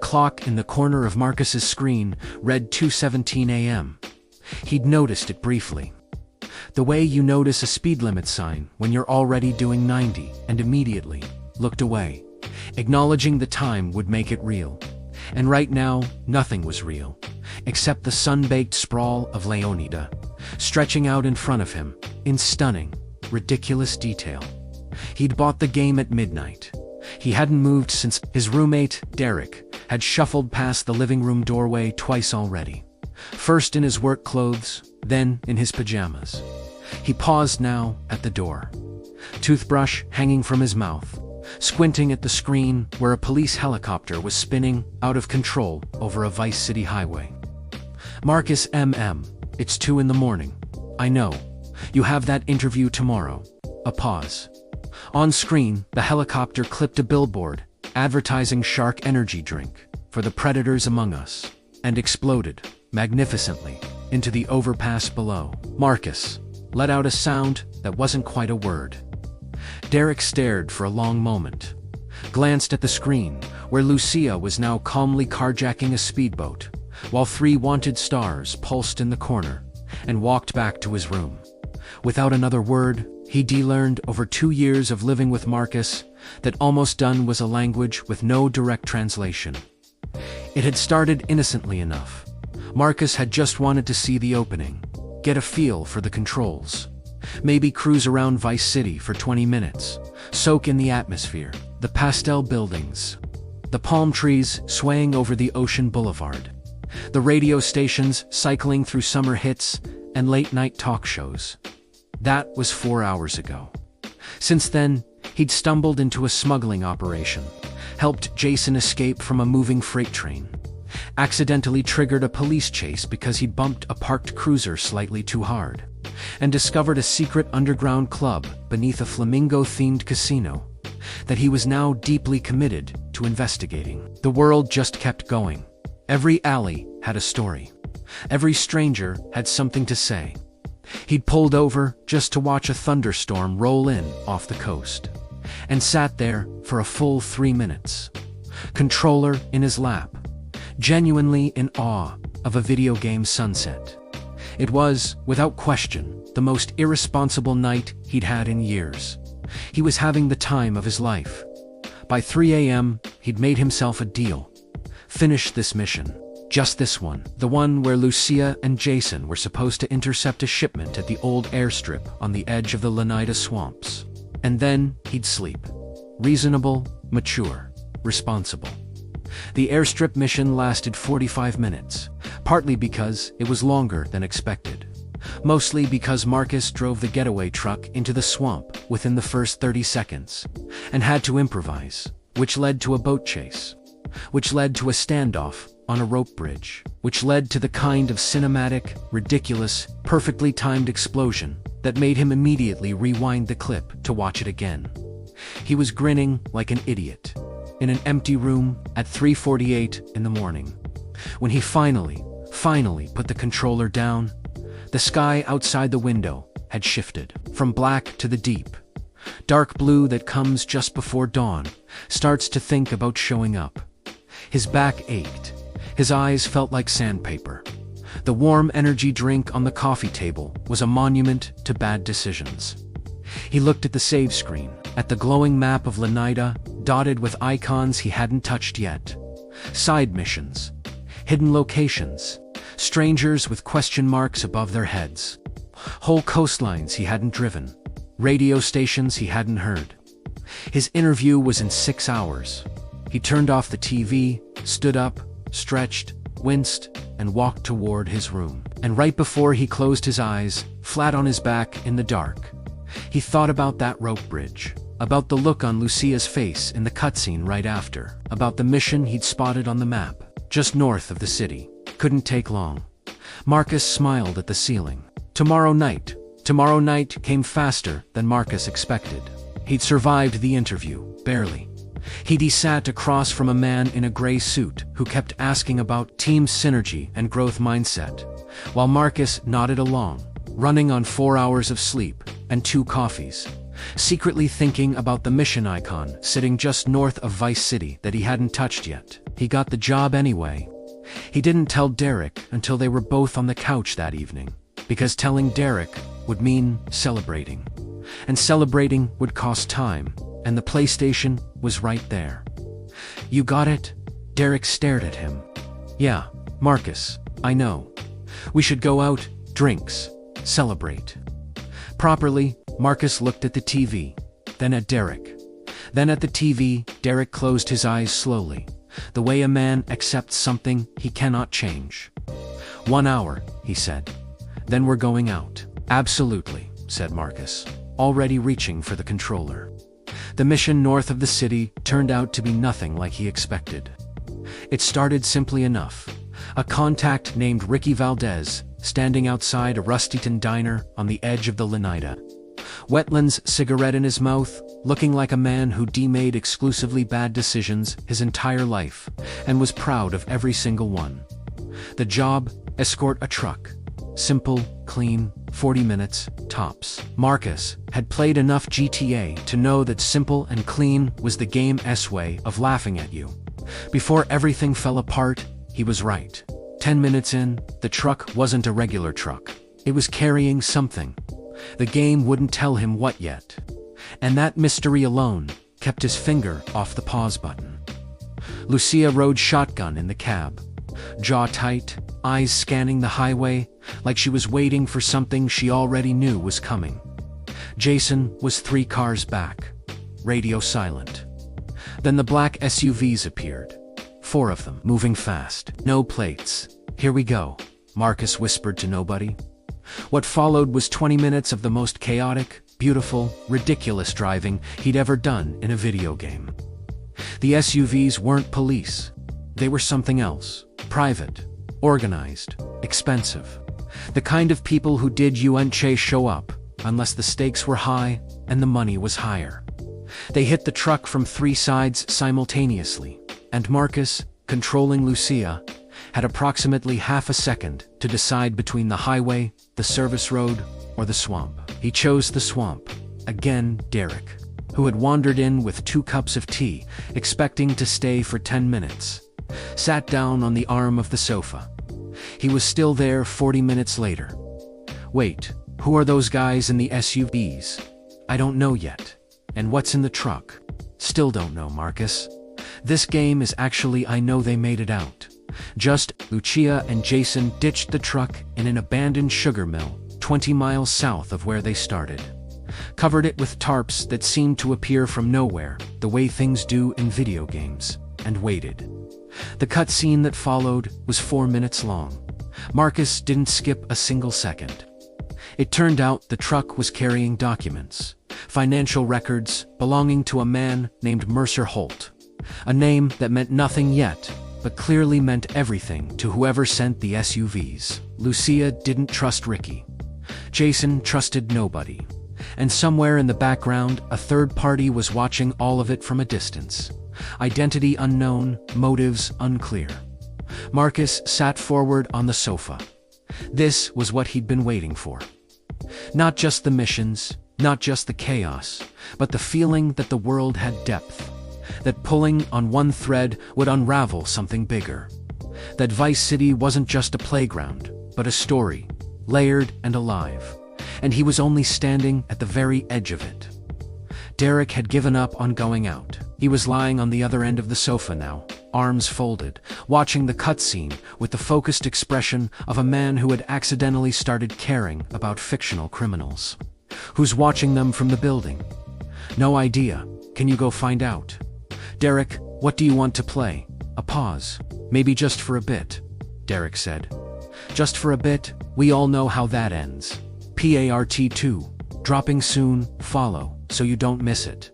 clock in the corner of Marcus's screen read 2:17 a.m. He'd noticed it briefly. The way you notice a speed limit sign when you're already doing 90 and immediately looked away. Acknowledging the time would make it real. And right now, nothing was real, except the sun-baked sprawl of Leonida, stretching out in front of him, in stunning, ridiculous detail. He'd bought the game at midnight. He hadn't moved since his roommate, Derek, had shuffled past the living room doorway twice already. First in his work clothes, then in his pajamas. He paused now at the door, toothbrush hanging from his mouth, squinting at the screen where a police helicopter was spinning out of control over a Vice City highway. Marcus it's 2 a.m. I know. You have that interview tomorrow. A pause. On screen, the helicopter clipped a billboard advertising Shark energy drink for the predators among us, and exploded, magnificently, into the overpass below. Marcus let out a sound that wasn't quite a word. Derek stared for a long moment, glanced at the screen, where Lucia was now calmly carjacking a speedboat, while 3 wanted stars pulsed in the corner, and walked back to his room. Without another word, he de-learned over 2 years of living with Marcus that almost done was a language with no direct translation. It had started innocently enough. Marcus had just wanted to see the opening, get a feel for the controls, maybe cruise around Vice City for 20 minutes, soak in the atmosphere, the pastel buildings, the palm trees swaying over the ocean boulevard, the radio stations cycling through summer hits and late-night talk shows. That was 4 hours ago. Since then, he'd stumbled into a smuggling operation, helped Jason escape from a moving freight train, accidentally triggered a police chase because he'd bumped a parked cruiser slightly too hard, and discovered a secret underground club beneath a flamingo-themed casino that he was now deeply committed to investigating. The world just kept going. Every alley had a story. Every stranger had something to say. He'd pulled over just to watch a thunderstorm roll in off the coast, and sat there for a full 3 minutes, controller in his lap, genuinely in awe of a video game sunset. It was, without question, the most irresponsible night he'd had in years. He was having the time of his life. By 3 a.m., he'd made himself a deal. Finish this mission. Just this one, the one where Lucia and Jason were supposed to intercept a shipment at the old airstrip on the edge of the Leonida swamps. And then he'd sleep. Reasonable, mature, responsible. The airstrip mission lasted 45 minutes, partly because it was longer than expected. Mostly because Marcus drove the getaway truck into the swamp within the first 30 seconds, and had to improvise, which led to a boat chase, which led to a standoff on a rope bridge, which led to the kind of cinematic, ridiculous, perfectly timed explosion that made him immediately rewind the clip to watch it again. He was grinning like an idiot, in an empty room at 3:48 in the morning. When he finally put the controller down, the sky outside the window had shifted from black to the deep, dark blue that comes just before dawn, starts to think about showing up. His back ached. His eyes felt like sandpaper. The warm energy drink on the coffee table was a monument to bad decisions. He looked at the save screen, at the glowing map of Leonida, dotted with icons he hadn't touched yet. Side missions, hidden locations, strangers with question marks above their heads, whole coastlines he hadn't driven, radio stations he hadn't heard. His interview was in 6 hours. He turned off the TV, stood up, stretched, winced, and walked toward his room. And right before he closed his eyes, flat on his back in the dark, he thought about that rope bridge, about the look on Lucia's face in the cutscene right after, about the mission he'd spotted on the map, just north of the city. Couldn't take long. Marcus smiled at the ceiling. Tomorrow night came faster than Marcus expected. He'd survived the interview, barely. He'd sat across from a man in a gray suit who kept asking about team synergy and growth mindset, while Marcus nodded along, running on 4 hours of sleep and 2 coffees, secretly thinking about the mission icon sitting just north of Vice City that he hadn't touched yet. he got the job anyway. He didn't tell Derek until they were both on the couch that evening, because telling Derek would mean celebrating. And celebrating would cost time, and the PlayStation was right there. "You got it?" Derek stared at him. "Yeah, Marcus, I know. We should go out, drinks, celebrate." Properly, Marcus looked at the TV, then at Derek. Then at the TV, Derek closed his eyes slowly, the way a man accepts something he cannot change. "1 hour," he said. "Then we're going out." "Absolutely," said Marcus, already reaching for the controller. The mission north of the city turned out to be nothing like he expected. It started simply enough. A contact named Ricky Valdez, standing outside a Rustyton diner on the edge of the Lenida. Wetland's cigarette in his mouth, looking like a man who'd made exclusively bad decisions his entire life, and was proud of every single one. The job: escort a truck. Simple, clean, 40 minutes, tops. Marcus had played enough GTA to know that simple and clean was the game's way of laughing at you. Before everything fell apart, he was right. 10 minutes in, the truck wasn't a regular truck. It was carrying something. The game wouldn't tell him what yet. And that mystery alone kept his finger off the pause button. Lucia rode shotgun in the cab, jaw tight, eyes scanning the highway, like she was waiting for something she already knew was coming. Jason was 3 cars back, radio silent. Then the black SUVs appeared. 4 of them, moving fast. No plates. "Here we go," Marcus whispered to nobody. What followed was 20 minutes of the most chaotic, beautiful, ridiculous driving he'd ever done in a video game. The SUVs weren't police. They were something else. Private, organized, expensive. The kind of people who didn't show up unless the stakes were high and the money was higher. They hit the truck from 3 sides simultaneously, and Marcus, controlling Lucia, had approximately half a second to decide between the highway, the service road, or the swamp. He chose the swamp. Again, Derek, who had wandered in with 2 cups of tea, expecting to stay for 10 minutes, sat down on the arm of the sofa. He was still there 40 minutes later. "Wait, who are those guys in the SUVs?" "I don't know yet." "And what's in the truck?" "Still don't know, Marcus. This game is actually, I know they made it out. Just, Lucia and Jason ditched the truck in an abandoned sugar mill, 20 miles south of where they started. Covered it with tarps that seemed to appear from nowhere, the way things do in video games, and waited. The cutscene that followed was 4 minutes long. Marcus didn't skip a single second. It turned out the truck was carrying documents, financial records belonging to a man named Mercer Holt. A name that meant nothing yet, but clearly meant everything to whoever sent the SUVs. Lucia didn't trust Ricky. Jason trusted nobody. And somewhere in the background, a third party was watching all of it from a distance. Identity unknown, motives unclear. Marcus sat forward on the sofa. This was what he'd been waiting for. Not just the missions, not just the chaos, but the feeling that the world had depth. That pulling on one thread would unravel something bigger. That Vice City wasn't just a playground, but a story, layered and alive. And he was only standing at the very edge of it. Derek had given up on going out. He was lying on the other end of the sofa now, arms folded, watching the cutscene with the focused expression of a man who had accidentally started caring about fictional criminals. Who's watching them from the building? No idea. Can you go find out? Derek, what do you want to play? A pause. Maybe just for a bit, Derek said. Just for a bit, we all know how that ends. PART 2. Dropping soon, follow, so you don't miss it.